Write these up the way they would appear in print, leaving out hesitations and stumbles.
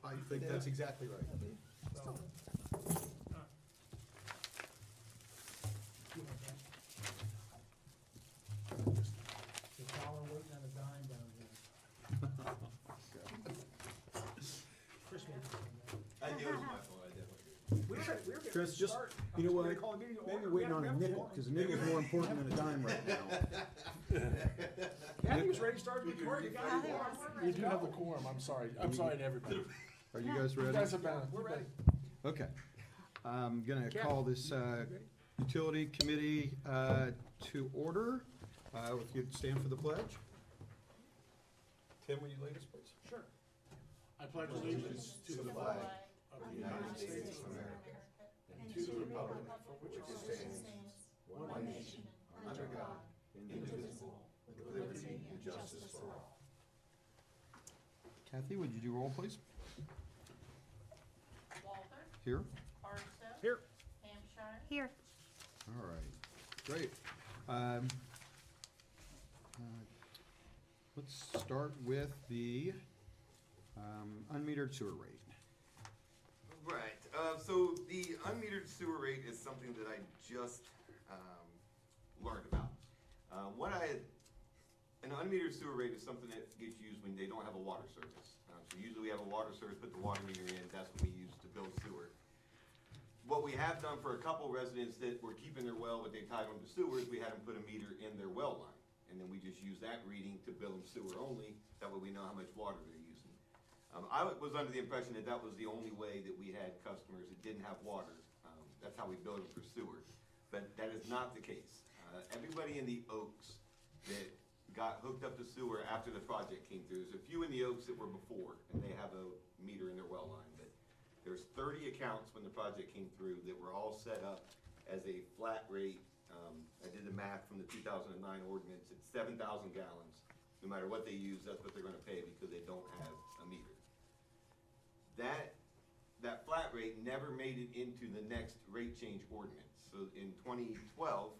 I think that's exactly right. So, the dollar waiting on a dime down there. Chris made this one, I knew it was my fault, I definitely did. we were getting Chris, to just, start. you know We're what, gonna call a meeting to maybe order. waiting We on a have nickel, quorum. because a nickel is more important than a dime right now. Kathy was ready to start recording. You got it. We do have the quorum, I'm sorry to everybody. Are you guys You ready? guys have been. We're ready. Okay. I'm gonna Kathy, call this utility committee to order. If you'd stand for the pledge. Tim, will you lead us, please? Sure. I pledge allegiance to the flag of the United States of America and to the republic for which it stands, one nation, under God, indivisible, with liberty and justice for all. Kathy, would you do roll, please? Walter, Here. Barstow. Here. Hampshire. Here. All right, great. Uh, Let's start with the unmetered sewer rate. Right, so the unmetered sewer rate is something that I just, learned about. An unmetered sewer rate is something that gets used when they don't have a water service. So usually we have a water service, put the water meter in, that's what we use to build sewer. What we have done for a couple residents that were keeping their well, but they tied them to sewers, we had them put a meter in their well line. And then we just use that reading to bill them sewer only, that way we know how much water they're using. I was under the impression that that was the only way that we had customers that didn't have water. That's how we billed them for sewer, but that is not the case. Everybody in the Oaks that got hooked up to sewer after the project came through, there's a few in the Oaks that were before, and they have a meter in their well line, but there's 30 accounts when the project came through that were all set up as a flat rate. I did the math from the 2009 ordinance, it's 7,000 gallons. No matter what they use, that's what they're gonna pay because they don't have a meter. That flat rate never made it into the next rate change ordinance. So in 2012,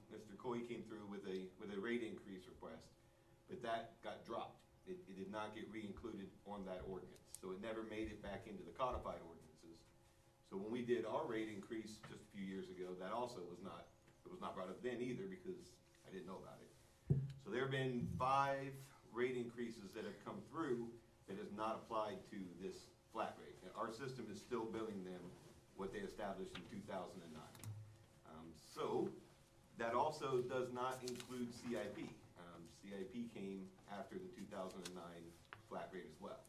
Mr. Coy came through with a rate increase request, but that got dropped. It did not get re-included on that ordinance. So it never made it back into the codified ordinances. So when we did our rate increase just a few years ago, that also was not brought up then either because I didn't know about it. So there have been 5 rate increases that have come through that has not applied to this flat rate. And our system is still billing them what they established in 2009. So that also does not include CIP. CIP came after the 2009 flat rate as well.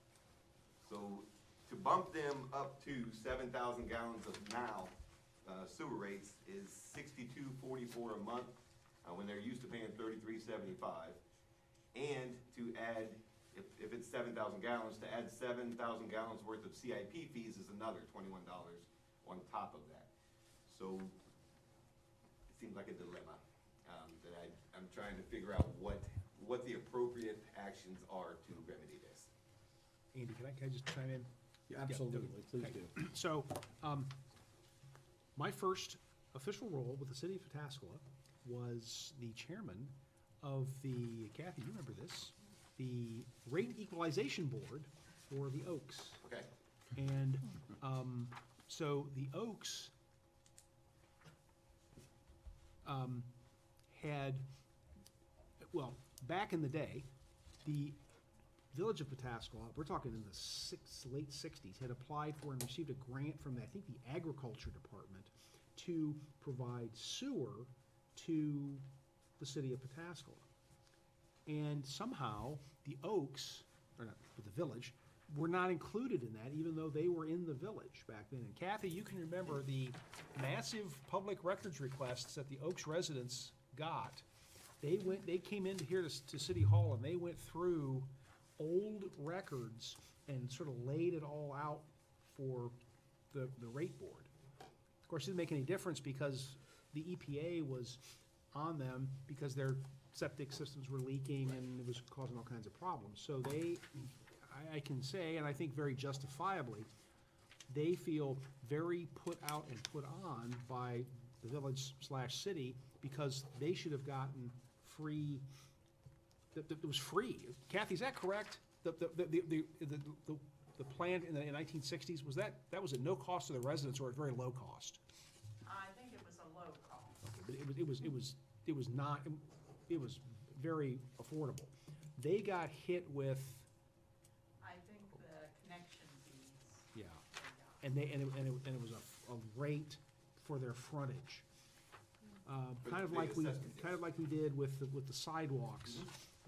So to bump them up to 7,000 gallons of now sewer rates is $62.44 a month when they're used to paying $33.75, and to add, if it's 7,000 gallons, to add 7,000 gallons worth of CIP fees is another $21 on top of that. So it seems like a dilemma that I'm trying to figure out what the appropriate actions are to remedy this. Andy, can I just chime in? Absolutely, please Okay. do. So, my first official role with the city of Pataskala was the chairman of the, Kathy, you remember this, the Rate Equalization Board for the Oaks. Okay. And so the Oaks had, well, back in the day, the Village of Pataskala, we're talking in the late 60s, had applied for and received a grant from, I think, the Agriculture Department to provide sewer to the city of Pataskala. And somehow, the Oaks, or not, but the village, were not included in that, even though they were in the village back then. And Kathy, you can remember the massive public records requests that the Oaks residents got. They came in here to City Hall and they went through old records and sort of laid it all out for the rate board. Of course, it didn't make any difference because the EPA was on them because their septic systems were leaking and it was causing all kinds of problems. So I can say, and I think very justifiably, they feel very put out and put on by the village/city because they should have gotten free. It was free. Kathy, is that correct? The the plant in the 1960s, that was at no cost to the residents or at very low cost? I think it was a low cost. Okay, but it was not, it was very affordable. They got hit with, I think the connection fees. yeah, they got. and it was a rate for their frontage. For Kind the of like big we, assessment, yes. kind of like we did with the sidewalks,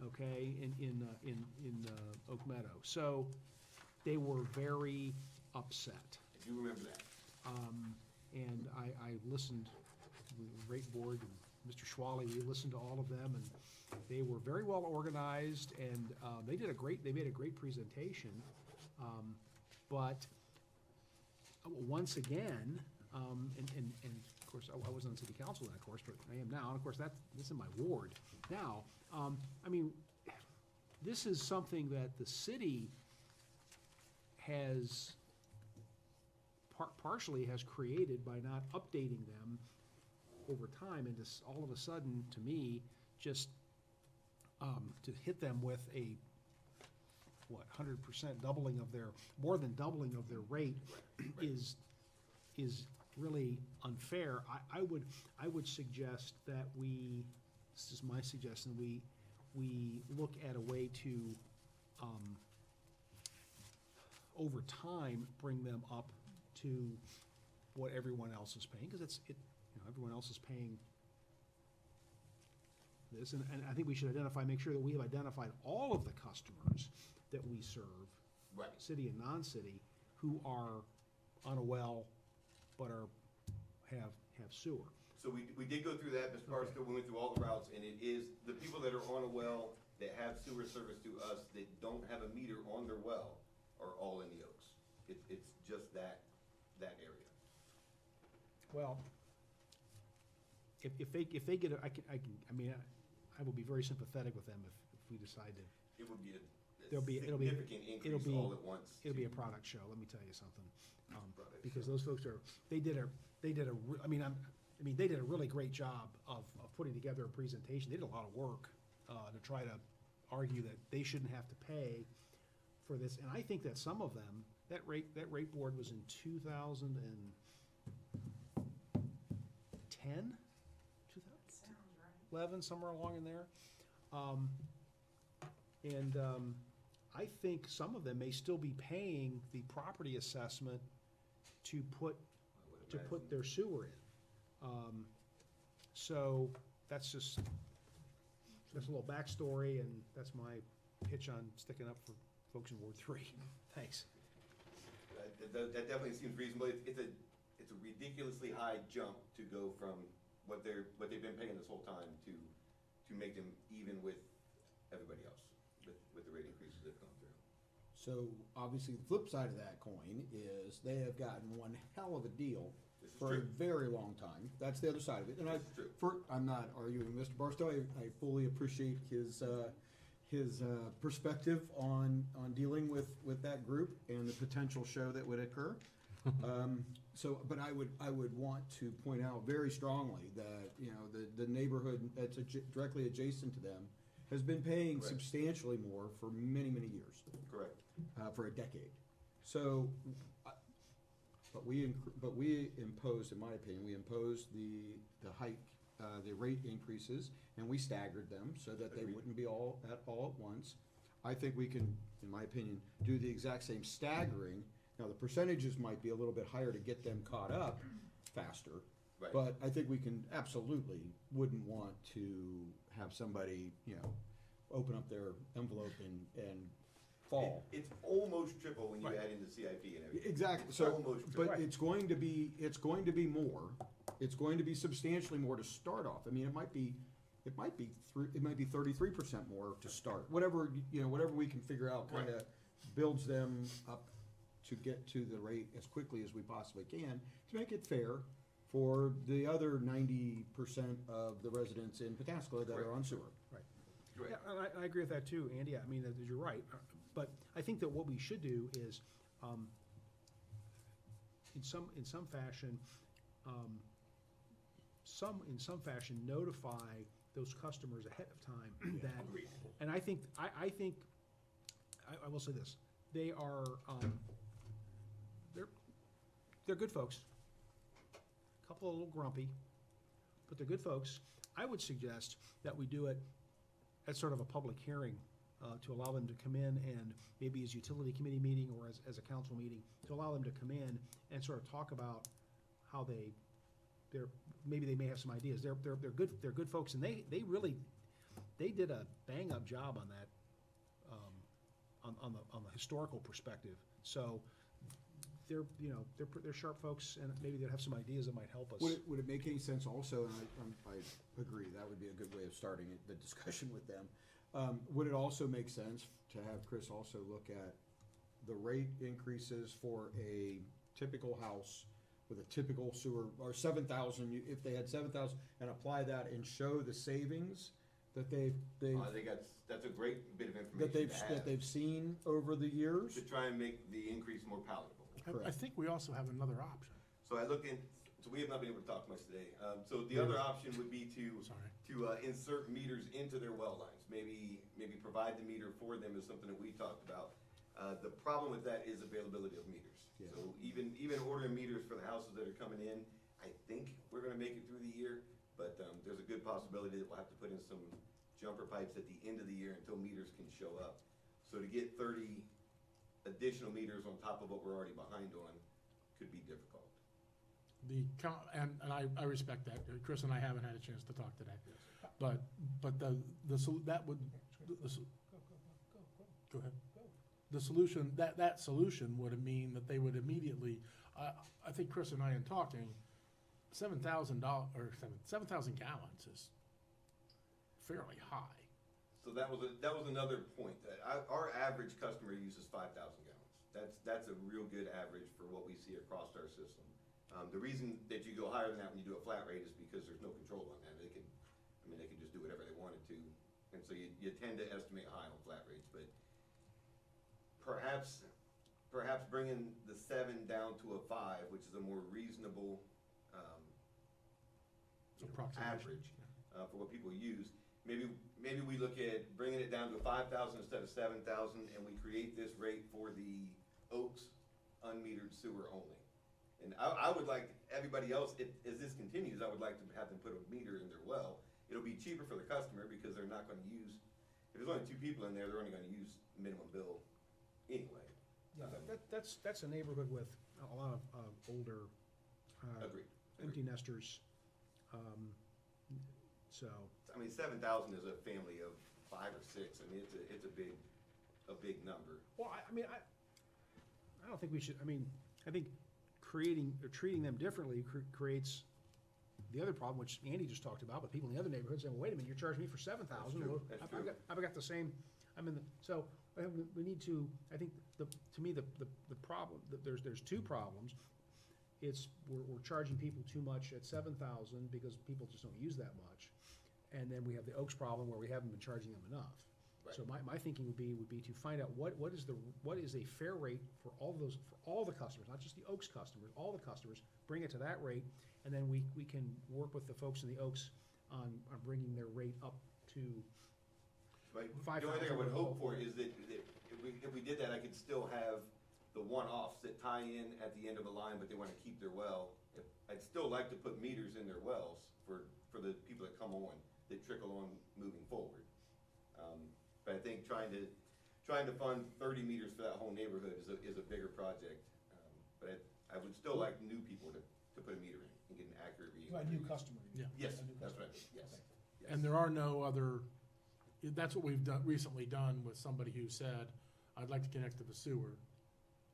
okay, in Oak Meadow. So they were very upset. I do remember that. And I listened to the rate board and Mr. Schwally, we listened to all of them, and they were very well organized, and they made a great presentation. But once again, and of course, I wasn't on city council then, of course, but I am now, and of course, this is my ward now. I mean, this is something that the city has partially has created by not updating them over time, and just all of a sudden, to me, just to hit them with a, 100% doubling of their, more than doubling of their rate is really unfair. I would suggest that we, this is my suggestion, we look at a way to, over time, bring them up to what everyone else is paying, because everyone else is paying this, and I think we should make sure that we have identified all of the customers that we serve, Right. city and non-city, who are on a well, but have sewer. So we did go through that, Mr. Barstow, we went through all the routes, and it is, the people that are on a well that have sewer service to us, that don't have a meter on their well, are all in the Oaks. It's just that area. Well, if they get, I will be very sympathetic with them if we decide to, It would be It'll a be- significant it'll increase be- all at once. it'll be a to- product show, let me tell you something. Product Because show. those folks they did a really great job of putting together a presentation. They did a lot of work to try to argue that they shouldn't have to pay for this. And I think that some of them, that rate board was in 2010, Sounds right. 11, somewhere along in there. I think some of them may still be paying the property assessment to put I would to put imagine. their sewer in. So that's just, that's a little backstory, and that's my pitch on sticking up for folks in Ward 3. Thanks. That definitely seems reasonable. It's a ridiculously high jump to go from what they've been paying this whole time to make them even with everybody else, with the rate increases they've gone through. So obviously, the flip side of that coin is they have gotten one hell of a deal This is for a true. very long time. That's the other side of it. And This is true. I'm not arguing with Mr. Barstow. I fully appreciate his perspective on dealing with that group and the potential show that would occur. But I would want to point out very strongly that, the neighborhood that's directly adjacent to them has been paying Correct. substantially more for many, many years, Correct. for a decade. So, but we imposed, in my opinion, the hike, the rate increases, and we staggered them so that they Agreed. wouldn't be all at once. I think we can, in my opinion, do the exact same staggering. Now, the percentages might be a little bit higher to get them caught up faster. Right. But I think we can absolutely wouldn't want to have somebody, open up their envelope and fall. It's almost triple when you Right. add in the CIP and everything. Exactly, so, Almost but Right. it's going to be more, it's going to be substantially more to start off. I mean, it might be 33% more to start, whatever we can figure out Right. kinda builds them up to get to the rate as quickly as we possibly can, to make it fair for the other 90% of the residents in Pataskala that are on sewer. Correct. Yeah, and I agree with that too, Andy. I mean, you're right. But I think that what we should do is, in some fashion, notify those customers ahead of time that, Agreed. and I will say this, They are, they're good folks. Couple a little grumpy, but they're good folks. I would suggest that we do it at sort of a public hearing, to allow them to come in and maybe as utility committee meeting or as a council meeting, to allow them to come in and sort of talk about how maybe they may have some ideas. They're good folks, and they really, they did a bang-up job on that, on the historical perspective. So they're sharp folks, and maybe they'll have some ideas that might help us. Would it make any sense also, and I agree, that would be a good way of starting the discussion with them. Would it also make sense to have Chris also look at the rate increases for a typical house with a typical sewer, or 7,000, if they had 7,000, and apply that and show the savings that I think that's a great bit of that information they've seen over the years? to try and make the increase more palatable. I think we also have another option. So so we have not been able to talk much today. So the other option would be to insert meters into their well lines. Maybe provide the meter for them is something that we talked about. The problem with that is availability of meters. Yeah. So even ordering meters for the houses that are coming in, I think we're gonna make it through the year, but there's a good possibility that we'll have to put in some jumper pipes at the end of the year until meters can show up. So to get 30 additional meters on top of what we're already behind on could be difficult. And I respect that. Chris and I haven't had a chance to talk today. But go ahead. The solution, that solution would mean that they would immediately, I think Chris and I in talking, $7,000 or 7,000 gallons is fairly high. So that was another point, that our average customer uses 5,000 gallons. That's a real good average for what we see across our system. The reason that you go higher than that when you do a flat rate is because there's no control on that. They can just do whatever they wanted to, and so you tend to estimate high on flat rates. But perhaps bringing the 7 down to a 5, which is a more reasonable Approximation. average for what people use. Maybe we look at bringing it down to 5,000 instead of 7,000, and we create this rate for the Oaks unmetered sewer only. And I would like everybody else, as this continues, I would like to have them put a meter in their well. It'll be cheaper for the customer because they're not gonna use, if there's only 2 people in there, they're only gonna use minimum bill anyway. Yeah, that's a neighborhood with a lot of older, Agreed. empty nesters. So, I mean, 7,000 is a family of 5 or 6. I mean, it's a big number. well, I don't think we should, I think treating them differently creates the other problem, which Andy just talked about, but people in the other neighborhoods saying, well, wait a minute, you're charging me for 7,000. That's true. That's true. I've got the same, so we need to, I think, to me, the problem, there's 2 problems. It's, we're charging people too much at 7,000 because people just don't use that much. And then we have the Oaks problem where we haven't been charging them enough. Right. So my thinking would be to find out what is a fair rate for all the customers, not just the Oaks customers, all the customers, bring it to that rate, and then we can work with the folks in the Oaks on bringing their rate up to Right. 5,000 The only thing I would hope or for is that if we did that, I could still have the one-offs that tie in at the end of a line, but they wanna keep their well. I'd still like to put meters in their wells for the people that come on, that trickle on moving forward. But I think trying to fund 30 meters for that whole neighborhood is a bigger project. But I would still like new people to put a meter in and get an accurate reading. A new customer. Yeah. Yes, A new that's what I customer. mean, yes. Okay. Yes. And there are no other, that's what we've recently done with somebody who said, I'd like to connect to the sewer.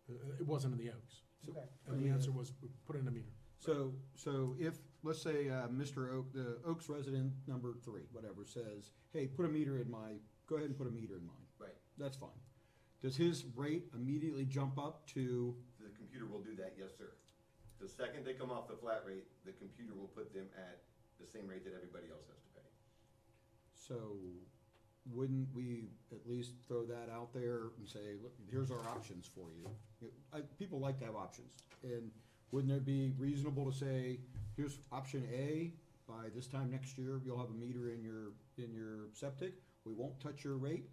It wasn't in the Oaks. Okay. And the answer was, we put in a meter. So if, let's say, Mr. Oak, the Oaks resident number 3, whatever, says, hey, go ahead and put a meter in mine. Right. That's fine. Does his rate immediately jump up to, The computer will do that, yes, sir. The second they come off the flat rate, the computer will put them at the same rate that everybody else has to pay. so wouldn't we at least throw that out there and say, look, here's our options for you? People like to have options. And wouldn't it be reasonable to say, here's option A, by this time next year, you'll have a meter in your septic, we won't touch your rate,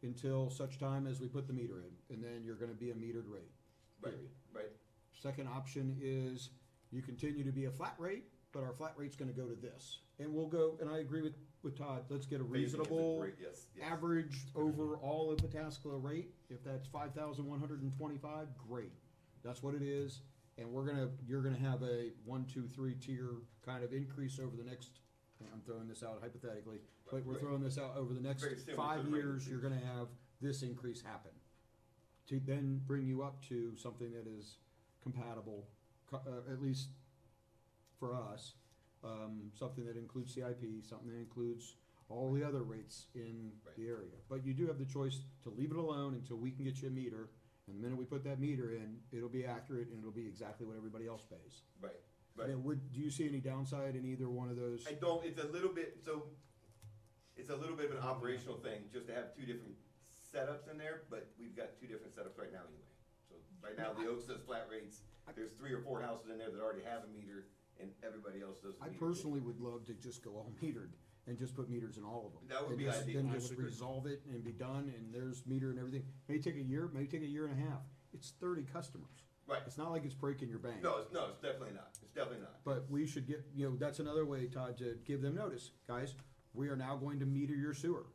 until such time as we put the meter in, and then you're gonna be a metered rate, Right, period. right. Second option is you continue to be a flat rate, but our flat rate's gonna go to this. And we'll go, and I agree with Todd, let's get a Phasing is reasonable great, yes, yes. average over all of Pataskala rate. If that's 5,125, great. That's what it is. And you're gonna have a 1, 2, 3 tier kind of increase over the next, I'm throwing this out hypothetically, but we're Right. throwing this out over the next Very similar to 5 the rate years, you're gonna have this increase happen. To then bring you up to something that is compatible, at least for us, something that includes CIP, something that includes all the other rates in Right. the area. But you do have the choice to leave it alone until we can get you a meter, and the minute we put that meter in, it'll be accurate and it'll be exactly what everybody else pays. Right, I right. mean, do you see any downside in either one of those? I don't, it's a little bit, so, it's a little bit of an operational thing, just to have two different setups in there, but we've got two different setups right now anyway. So, right now, the Oaks does flat rates, there's 3 or 4 houses in there that already have a meter, and everybody else does the I meter. personally would love to just go all metered and just put meters in all of them. That would And be just- ideal. Then I just would agree. resolve it and be done, and there's meter and everything. May take a year, may take a year and a half. It's 30 customers. Right, It's not like it's breaking your bank. no, it's definitely not, it's definitely not. But we should get, that's another way, Todd, to give them notice. Guys, we are now going to meter your sewer.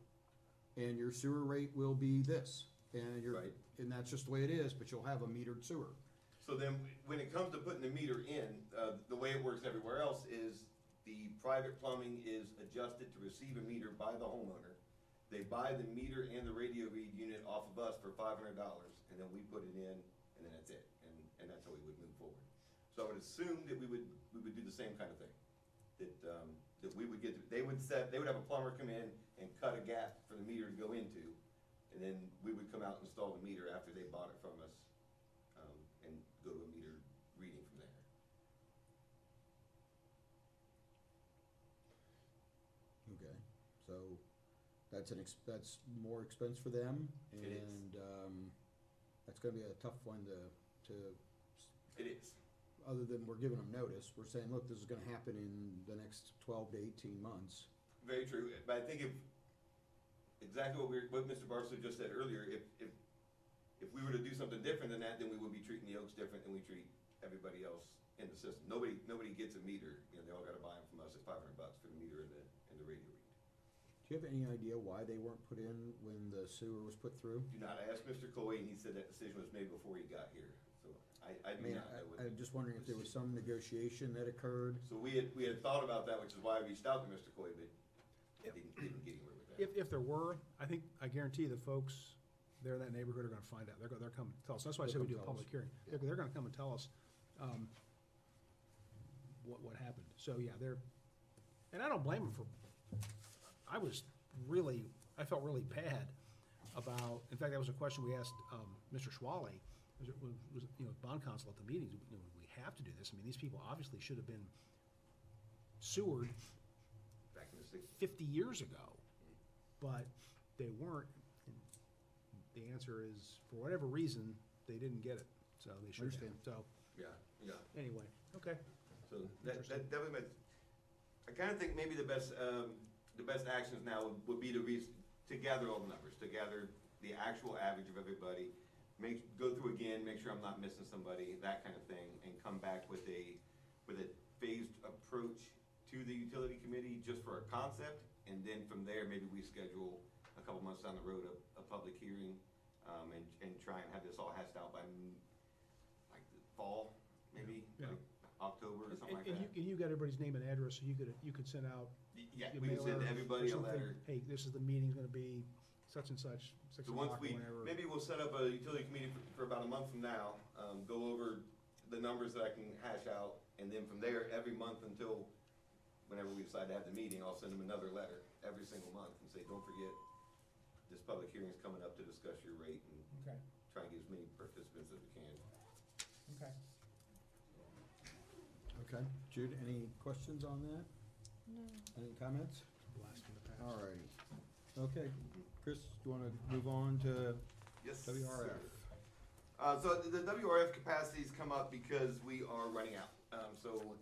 And your sewer rate will be this. And Right. and that's just the way it is, but you'll have a metered sewer. So then, when it comes to putting the meter in, the way it works everywhere else is the private plumbing is adjusted to receive a meter by the homeowner. They buy the meter and the radio read unit off of us for $500, and then we put it in, and then that's it, and that's how we would move forward. So I would assume that we would do the same kind of thing, that we would they would have a plumber come in and cut a gap for the meter to go into, and then we would come out and install the meter after they bought it from us, and go to a meter reading from there. Okay, so that's more expense for them, It is. and that's gonna be a tough one to, It is. other than we're giving them notice, we're saying, look, this is gonna happen in the next 12 to 18 months. Very true, but I think exactly what Mr. Barstow just said earlier, if we were to do something different than that, then we would be treating the Oaks different than we treat everybody else in the system. Nobody gets a meter, they all gotta buy them from us at $500 for the meter and the radio read. Do you have any idea why they weren't put in when the sewer was put through? Do not ask Mr. Coy, and he said that decision was made before he got here, so I I do mean, not know. I'm just wondering if there was some negotiation that occurred. So we had thought about that, which is why I reached out to Mr. Coy, but didn't get anywhere with that. If there were, I guarantee the folks there in that neighborhood are gonna find out. They're coming to tell us. That's why I said we do a They'll come public tell hearing. They're gonna come and tell us, what happened. So, yeah, and I don't blame them I felt really bad about, in fact, that was a question we asked, Mr. Schwally, was, bond counsel at the meetings, we have to do this. I mean, these people obviously should have been sewered Back in the 60s. 50 years ago, but they weren't. And the answer is, for whatever reason, they didn't get it, so they should have. Understand. So, Yeah. anyway, okay. So that was my, I kind of think maybe the best actions now would be to gather all the numbers, to gather the actual average of everybody, go through again, make sure I'm not missing somebody, that kind of thing, and come back with a phased approach to the utility committee just for a concept, and then from there, maybe we schedule a couple months down the road a public hearing, and try and have this all hashed out by like the fall, maybe, Yeah. like October or something like that. And you got everybody's name and address, so you could send out Yeah, your we can send mailer everybody or a something. letter. Hey, this is the meeting's gonna be such and such, 6 So once o'clock or whenever. maybe we'll set up a utility committee for about a month from now, go over the numbers that I can hash out, and then from there, every month until whenever we decide to have the meeting, I'll send them another letter every single month and say, don't forget, this public hearing's coming up to discuss your rate, and Okay, try and get as many participants as we can. okay. Okay, Jude, any questions on that? No. Any comments? Blast in the past. All righty. Okay, Chris, do you wanna move on to Yes, WRF? sir. So the WRF capacities come up because we are running out. So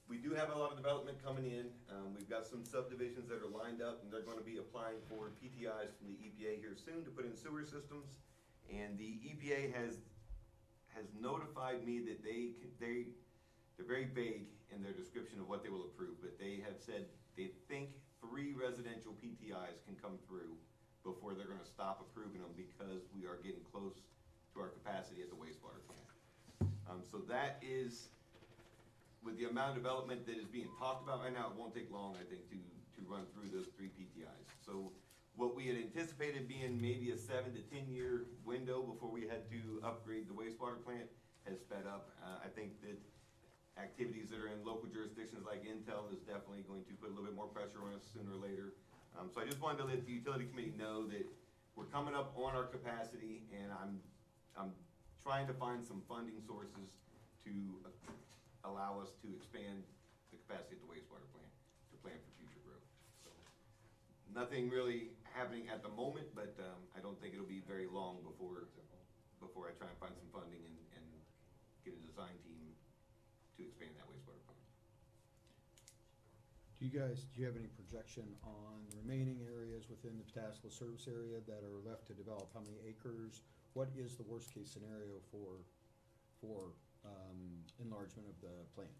we do have a lot of development coming in. We've got some subdivisions that are lined up, and they're gonna be applying for PTIs from the EPA here soon to put in sewer systems. And the EPA has notified me that they're very vague in their description of what they will approve, but they have said they think 3 residential PTIs can come through before they're gonna stop approving them, because we are getting close to our capacity at the wastewater plant. So that is, with the amount of development that is being talked about right now, it won't take long, I think, to run through those 3 PTIs. So what we had anticipated being maybe a 7 to 10 year window before we had to upgrade the wastewater plant has sped up. I think that activities that are in local jurisdictions like Intel is definitely going to put a little bit more pressure on us sooner or later. So I just wanted to let the utility committee know that we're coming up on our capacity, and I'm trying to find some funding sources to allow us to expand the capacity at the wastewater plant to plan for future growth. So, nothing really happening at the moment, but I don't think it'll be very long before I try and find some funding and get a design team to expand that wastewater plant. Do you have any projection on the remaining areas within the Pataskala service area that are left to develop? How many acres? What is the worst case scenario for enlargement of the plant?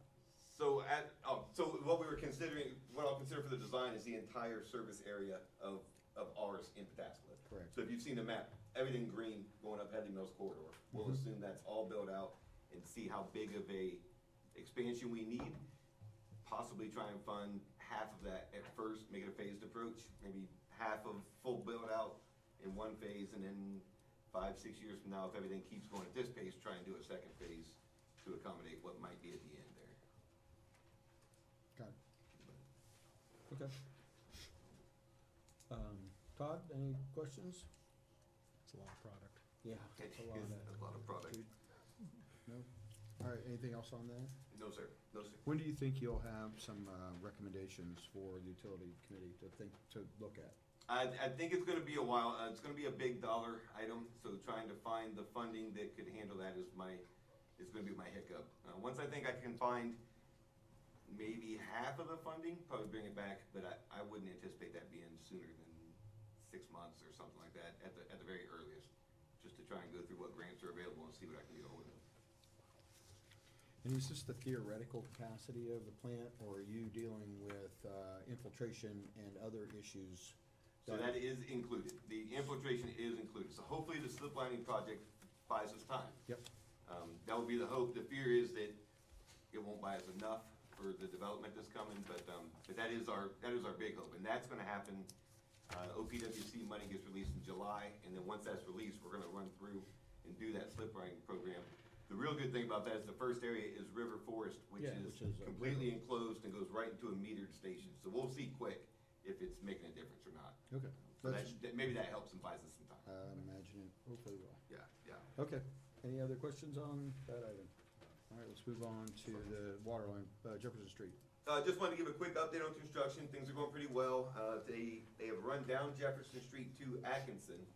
So so what we were considering, what I'll consider for the design is the entire service area of ours in Pataskala. Correct. So if you've seen the map, everything green going up Headley Mills corridor, we'll assume that's all built out and see how big of a expansion we need. Possibly try and fund half of that at first, make it a phased approach, maybe half of full build out in one phase, and then 5, 6 years from now, if everything keeps going at this pace, try and do a second phase to accommodate what might be at the end there. Got it. Okay. Todd, any questions? It's a lot of product. Yeah. It it's a lot is of- a lot of product. No? All right, anything else on that? No, sir. No, sir. When do you think you'll have some recommendations for the utility committee to look at? I think it's gonna be a while. It's gonna be a big dollar item, so trying to find the funding that could handle that is gonna be my hiccup. Once I think I can find maybe half of the funding, probably bring it back, but I wouldn't anticipate that being sooner than 6 months or something like that at the very earliest, just to try and go through what grants are available and see what I can get a hold of. And is this the theoretical capacity of the plant, or are you dealing with infiltration and other issues? So that is included. The infiltration is included. So hopefully the slip lining project buys us time. Yep. That would be the hope. The fear is that it won't buy us enough for the development that's coming, but that is our big hope, and that's gonna happen. OPWC money gets released in July, and then once that's released, we're gonna run through and do that slip lining program. The real good thing about that is the first area is River Forest, which Yeah, is which is a completely enclosed and goes right into a metered station. So we'll see quick if it's making a difference or not. Okay. So maybe that helps and buys us some time. I'm imagining, hopefully will. Yeah. Okay. Any other questions on that item? All right, let's move on to the water line, Jefferson Street. Just wanted to give a quick update on construction. Things are going pretty well. They have run down Jefferson Street to Atkinson.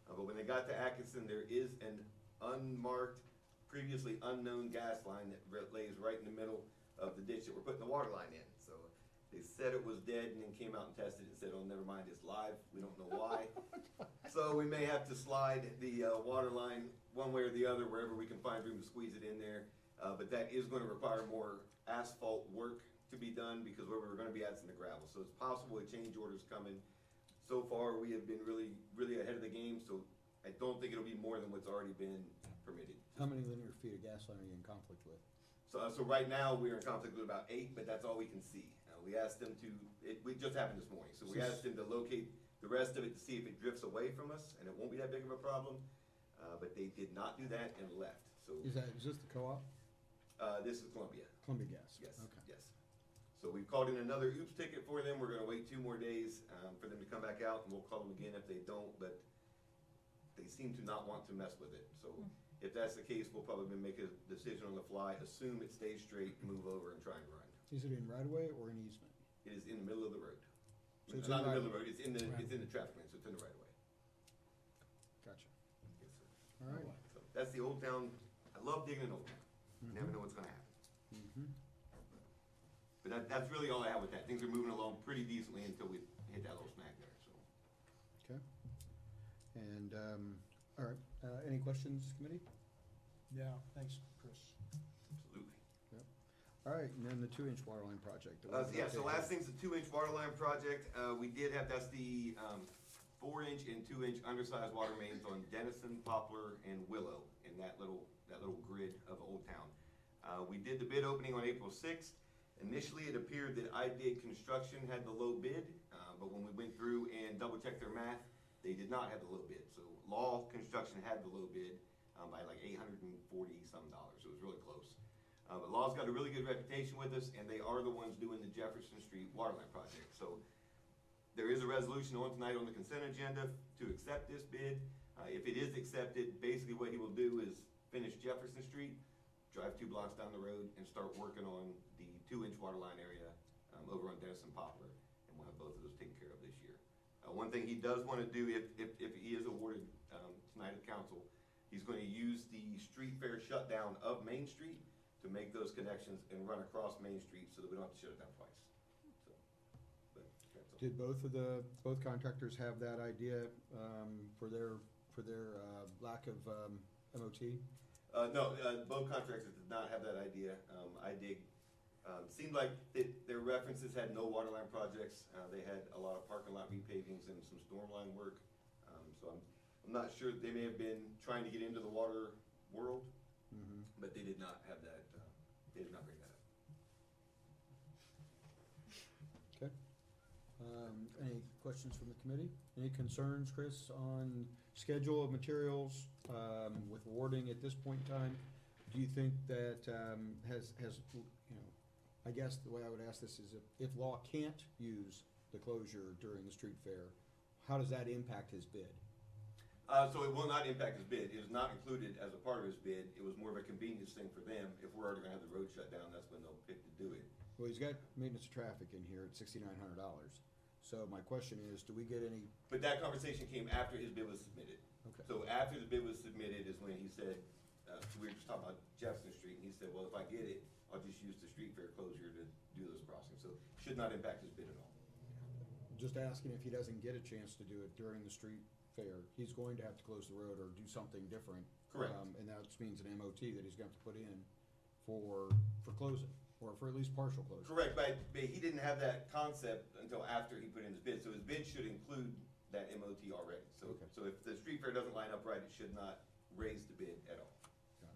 But when they got to Atkinson, there is an unmarked, previously unknown gas line that lays right in the middle of the ditch that we're putting the water line in. So they said it was dead and then came out and tested it and said, oh, never mind, it's live. We don't know why. So we may have to slide the water line one way or the other, wherever we can find room to squeeze it in there. But that is going to require more asphalt work to be done, because where we're going to be at is in the gravel. So it's possible a change order's coming. So far, we have been really, really ahead of the game, so I don't think it'll be more than what's already been permitted. How many linear feet of gas line are you in conflict with? So right now, we're in conflict with about 8, but that's all we can see. We asked them to, it just happened this morning, so we asked them to locate the rest of it to see if it drifts away from us, and it won't be that big of a problem. But they did not do that and left, so. Is this the co-op? This is Columbia. Columbia Gas? Yes, Okay. yes. So we've called in another OOPS ticket for them. We're gonna wait 2 more days for them to come back out, and we'll call them again if they don't, but they seem to not want to mess with it. So if that's the case, we'll probably make a decision on the fly, assume it stays straight, move over and try and run. Is it in right of way or in easement? It is in the middle of the road. So it's Not in the in middle of the road, it's in the traffic lane, so it's in the right of way. Gotcha. Yes, sir. All right. So that's the Old Town. I love digging in Old Town. Never know what's gonna happen. Mhm. that's really all I have with that. Things are moving along pretty decently until we hit that little snag there, so. Okay. And, all right, any questions, committee? Yeah, thanks, Chris. Absolutely. All right, and then the 2-inch water line project. Yeah, so last thing's the 2-inch water line project. We did have, that's the 4-inch and 2-inch undersized water mains on Dennison, Poplar, and Willow in that little grid of Old Town. We did the bid opening on April 6th. Initially, it appeared that iDig Construction had the low bid, but when we went through and double-checked their math, they did not have the low bid. So Law Construction had the low bid by like $840-some. It was really close. But Law's got a really good reputation with us, and they are the ones doing the Jefferson Street Waterline project. So there is a resolution on tonight on the consent agenda to accept this bid. If it is accepted, basically what he will do is finish Jefferson Street, drive 2 blocks down the road, and start working on the 2-inch waterline area over on Dennison Poplar, and we'll have both of those taken care of this year. One thing he does want to do, if he is awarded tonight at council, he's going to use the street fair shutdown of Main Street to make those connections and run across Main Street so that we don't have to shut it down twice. So, but that's all. Did both contractors have that idea for their lack of MOT? No, both contractors did not have that idea. iDig seemed like their references had no water line projects. They had a lot of parking lot repavings and some storm line work. So I'm not sure, they may have been trying to get into the water world, but they did not have that, they did not bring that up. Okay. Any questions from the committee? Any concerns, Chris, on schedule of materials with awarding at this point in time? Do you think that has, you know, I guess the way I would ask this is if Law can't use the closure during the street fair, how does that impact his bid? So it will not impact his bid. It is not included as a part of his bid. It was more of a convenience thing for them. If we're already gonna have the road shut down, that's when they'll pick to do it. Well, he's got maintenance of traffic in here at $6,900. So my question is, do we get any? But that conversation came after his bid was submitted. Okay. So after the bid was submitted is when he said, we were just talking about Jefferson Street, and he said, well, if I get it, I'll just use the street fair closure to do those crossings. So should not impact his bid at all. Just asking if he doesn't get a chance to do it during the street fair, he's going to have to close the road or do something different. Correct. And that means an MOT that he's going to have to put in for closing, or for at least partial closure. Correct, but he didn't have that concept until after he put in his bid. So his bid should include that MOT already. So, Okay. so if the street fair doesn't line up right, it should not raise the bid at all. Got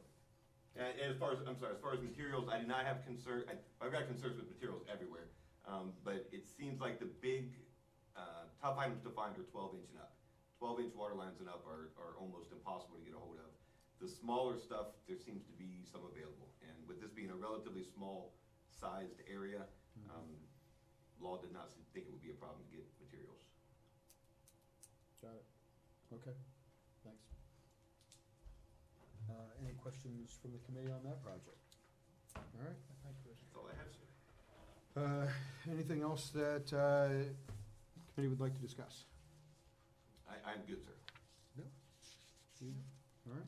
it. And as far as, I'm sorry, as far as materials, I do not have concern, I've got concerns with materials everywhere. But it seems like the big, tough items to find are 12-inch and up. 12-inch water lines and up are almost impossible to get a hold of. The smaller stuff, there seems to be some available. And with this being a relatively small sized area, Law did not think it would be a problem to get materials. Got it. Okay, thanks. Any questions from the committee on that project? All right. That's all I have, sir. Anything else that committee would like to discuss? I'm good, sir. No. All right.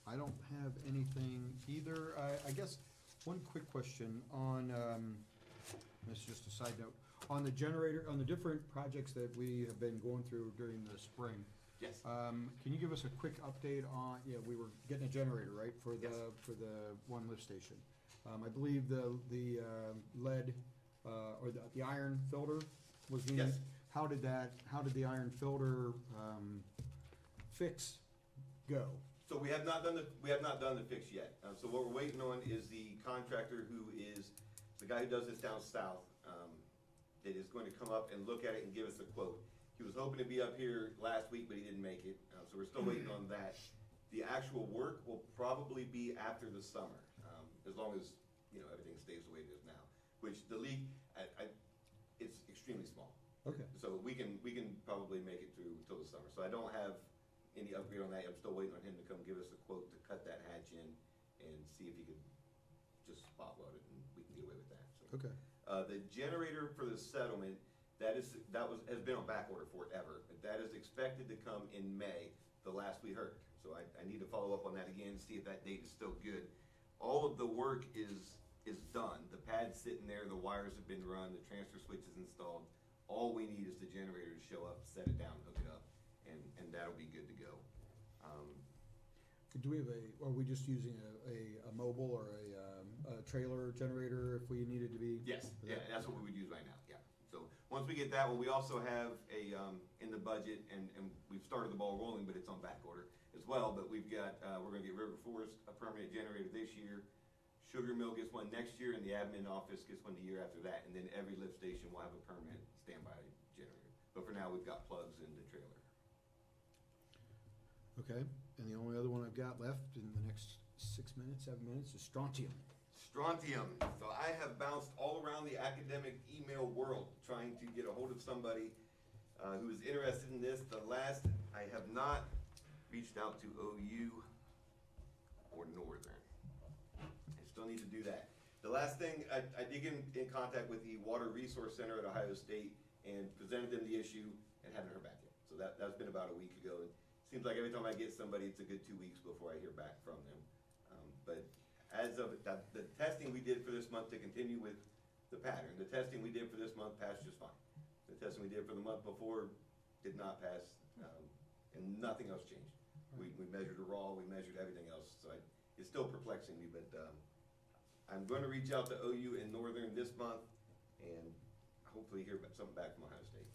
I don't have anything either. I guess one quick question on, this is just a side note, on the generator, on the different projects that we have been going through during the spring. Yes. Can you give us a quick update on, we were getting a generator, right, for the, Yes. for the one lift station. I believe the lead, or the iron filter was needed. Yes. How did the iron filter, fix go? So we have not done the fix yet. So what we're waiting on is the contractor who is, the guy who does this down south, that is going to come up and look at it and give us a quote. He was hoping to be up here last week, but he didn't make it, so we're still waiting on that. The actual work will probably be after the summer, as long as, everything stays the way it is now. Which the leak, it's extremely small. Okay. So we can probably make it through till the summer. So I don't have any upgrade on that. I'm still waiting on him to come give us a quote to cut that hatch in and see if he could just spot weld it and we can get away with that. So, Okay. the generator for the settlement, has been on back order forever. That is expected to come in May, the last we heard. So I need to follow up on that again, see if that date is still good. All of the work is done. The pad pad's sitting there, the wires have been run, the transfer switch is installed. All we need is the generator to show up, set it down, hook it up, and that'll be good to go. Do we have are we just using a mobile or a trailer generator if we needed to be? Yes, yeah, that's what we would use right now, yeah. So, once we get that one, we also have in the budget, and we've started the ball rolling, but it's on back order as well, but we've got, we're gonna get River Forest a permanent generator this year. Sugar Mill gets one next year, and the admin office gets one the year after that, and then every lift station will have a permanent standby generator. But for now, we've got plugs in the trailer. Okay, and the only other one I've got left in the next 6 minutes, 7 minutes is strontium. Strontium. So I have bounced all around the academic email world trying to get a hold of somebody who is interested in this. I have not reached out to OU or Northern. I still need to do that. The last thing, I did get in contact with the Water Resource Center at Ohio State and presented them the issue and haven't heard back yet. So that's been about a week ago. It seems like every time I get somebody, it's a good 2 weeks before I hear back from them. But as of the testing we did for this month to continue with the pattern, the testing we did for this month passed just fine. The testing we did for the month before did not pass, and nothing else changed. We measured a raw, we measured everything else, so it's still perplexing me, but I'm going to reach out to OU and Northern this month and hopefully hear something back from Ohio State.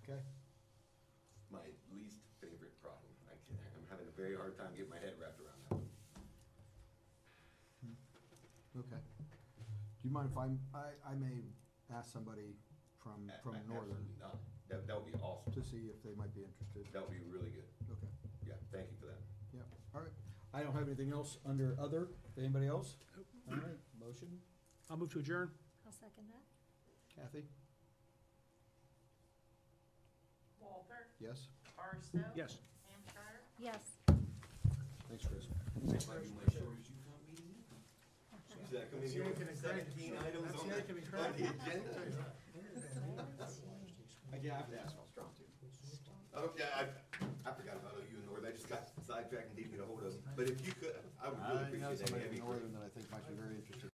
Okay. My least favorite problem. I'm having a very hard time getting my head wrapped around that one. Okay. Do you mind if I may ask somebody from Northern Absolutely not. That would be awesome. to see if they might be interested? That would be really good. Okay, Yeah, thank you for that. yeah, all right. I don't have anything else under other. Anybody else? All right, motion. I'll move to adjourn. I'll second that. Kathy? Walter, Yes? Barstow. Yes. Hampshire. Yes. Thanks, Chris. That's my shortest UConn meeting yet. See that coming here with 17 items on the agenda? Yeah, I have to ask about strontium. Okay, I forgot about OU and Northern. I just got sidetracked and didn't get a hold of them. But if you could, I would really appreciate that. that I think might be very interested.